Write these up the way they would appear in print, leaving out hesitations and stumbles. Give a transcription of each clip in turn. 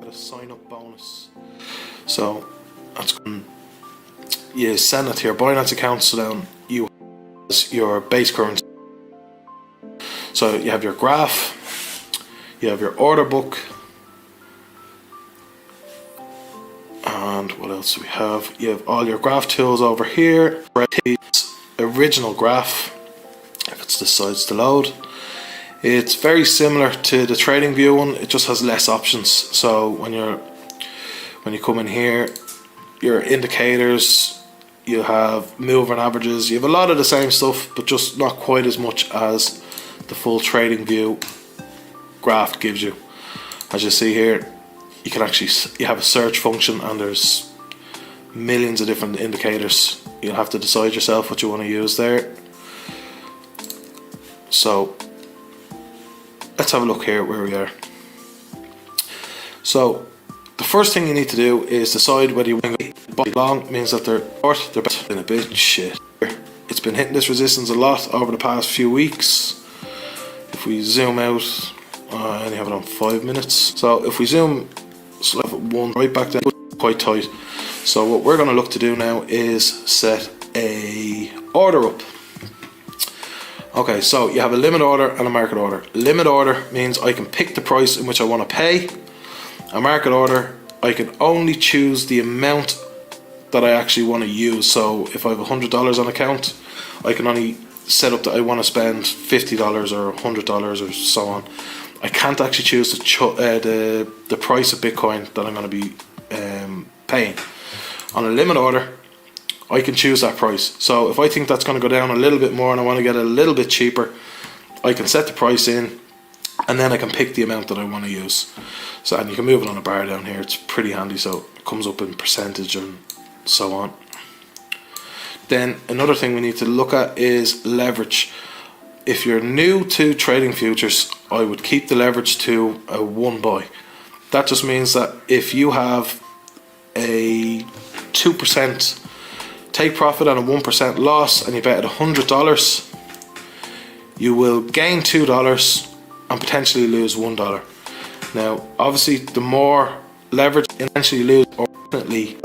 a sign up bonus. So that's good. You send it to your Binance account, so then you have your base currency. So you have your graph, you have your order book, and what else do we have? You have all your graph tools over here. Original graph, if it decides to load. It's very similar to the trading view one, it just has less options. So when you come in here, your indicators, you have moving averages, you have a lot of the same stuff, but just not quite as much as the full trading view graph gives you. As you see here, you can actually, you have a search function and there's millions of different indicators. You'll have to decide yourself what you want to use there. So let's have a look here where we are. So the first thing you need to do is decide whether you want to buy long. Means that they're short, they're in a bit shit. It's been hitting this resistance a lot over the past few weeks. If we zoom out, I only have it on 5 minutes. So if we zoom one right back then, quite tight. So what we're going to look to do now is set a order up. Okay, so you have a limit order and a market order. Limit order means I can pick the price in which I want to pay. A market order, I can only choose the amount that I actually want to use. So if I have $100 on account, I can only set up that I want to spend $50 or $100 or so on. I can't actually choose the price of Bitcoin that I'm going to be paying. On a limit order, I can choose that price. So if I think that's going to go down a little bit more and I want to get it a little bit cheaper, I can set the price in and then I can pick the amount that I want to use. So, and you can move it on a bar down here, it's pretty handy, so it comes up in percentage and so on. Then another thing we need to look at is leverage. If you're new to trading futures, I would keep the leverage to a 1 buy. That just means that if you have a 2% take profit and a 1% loss and you bet at $100, you will gain $2 and potentially lose $1. Now obviously the more leverage you eventually lose, or ultimately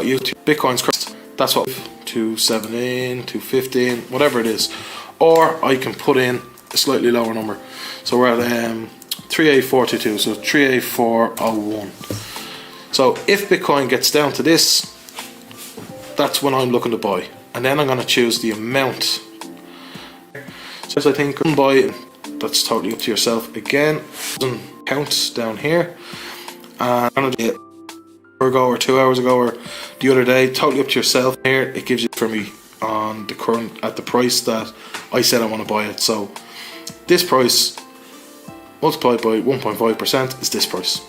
Bitcoin's crest, that's what 217, 215, whatever it is. Or I can put in a slightly lower number. So we're at 38422, so 38401. So if Bitcoin gets down to this, that's when I'm looking to buy, and then I'm going to choose the amount. So I think buy, that's totally up to yourself. Again, count down here, and I'm going to do it an hour ago or 2 hours ago or the other day, totally up to yourself. Here it gives you for me on the current at the price that I said I want to buy it. So this price multiplied by 1.5% is this price.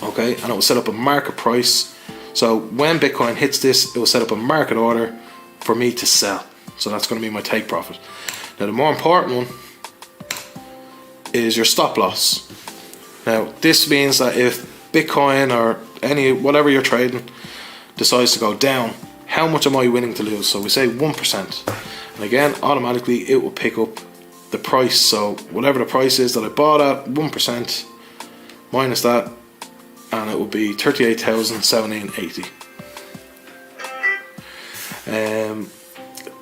Okay, and it will set up a market price. So when Bitcoin hits this, it will set up a market order for me to sell. So that's going to be my take profit. Now the more important one is your stop loss. Now this means that if Bitcoin or whatever you're trading decides to go down, how much am I willing to lose? So we say 1%. And again, automatically it will pick up the price. So whatever the price is that I bought at, 1% minus that, and it will be 38,780.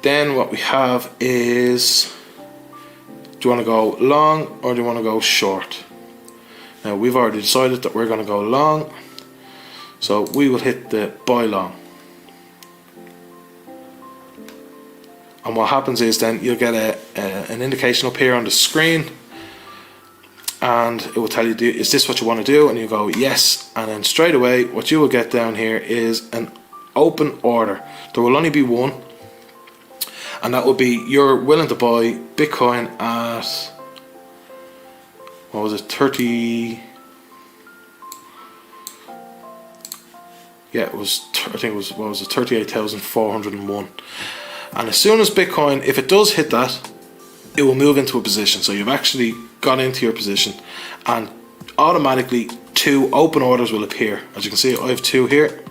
Then what we have is, do you want to go long or do you want to go short? Now we've already decided that we're going to go long, so we will hit the buy long. And what happens is then you'll get an indication up here on the screen, and it will tell you, is this what you want to do? And you go yes, and then straight away what you will get down here is an open order. There will only be one, and that will be you're willing to buy Bitcoin at, what was it, 30, yeah, it was, I think it was, what was it, 38,401. And as soon as Bitcoin, if it does hit that, it will move into a position. So you've actually got into your position, and automatically 2 open orders will appear. As you can see, I have 2 here,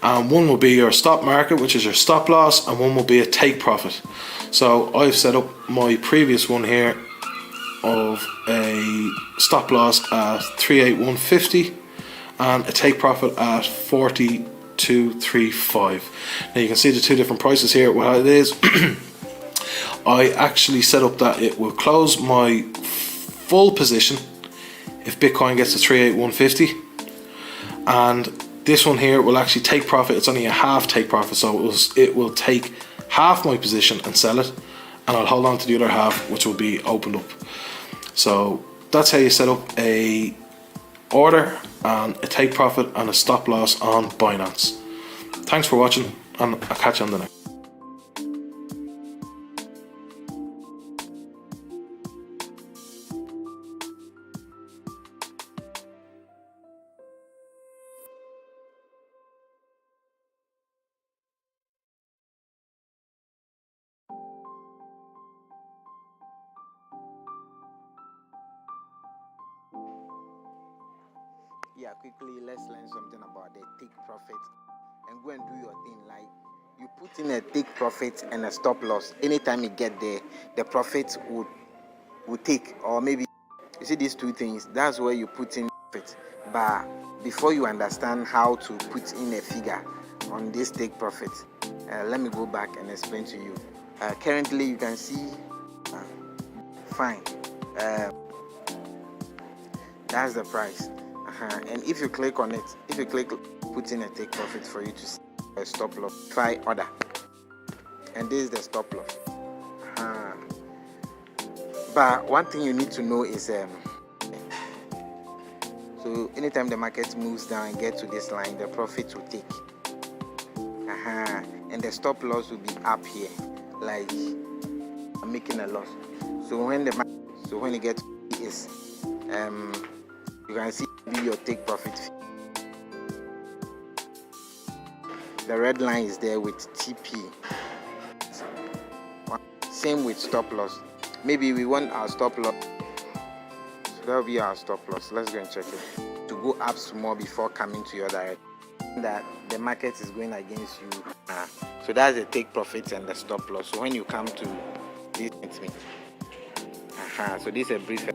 and one will be your stop market, which is your stop loss, and one will be a take profit. So I've set up my previous one here of a stop loss at 38150, and a take profit at 42.35. Now you can see the two different prices here. What it is, I actually set up that it will close my full position if Bitcoin gets to 38,150, and this one here will actually take profit. It's only a half take profit, so it will take half my position and sell it, and I'll hold on to the other half, which will be opened up. So that's how you set up a order and a take profit and a stop loss on Binance. Thanks for watching, and I'll catch you on the next. Yeah, quickly, let's learn something about the take profit and go and do your thing. Like, you put in a take profit and a stop loss. Anytime you get there, the profit would take, or maybe you see these two things. That's where you put in profit. But before you understand how to put in a figure on this take profit, let me go back and explain to you. Currently, you can see, fine. That's the price. And if you click on it, if you click put in a take profit for you to see a stop loss, try order, and this is the stop loss. But one thing you need to know is so anytime the market moves down and get to this line, the profit will take, and the stop loss will be up here, like I'm making a loss. So when you get to this, you can see your take profit. The red line is there with TP. Same with stop loss. Maybe we want our stop loss, so that will be our stop loss. Let's go and check it. To go up small before coming to your direction, that the market is going against you. So that's the take profit and the stop loss. So when you come to this, so this is a brief.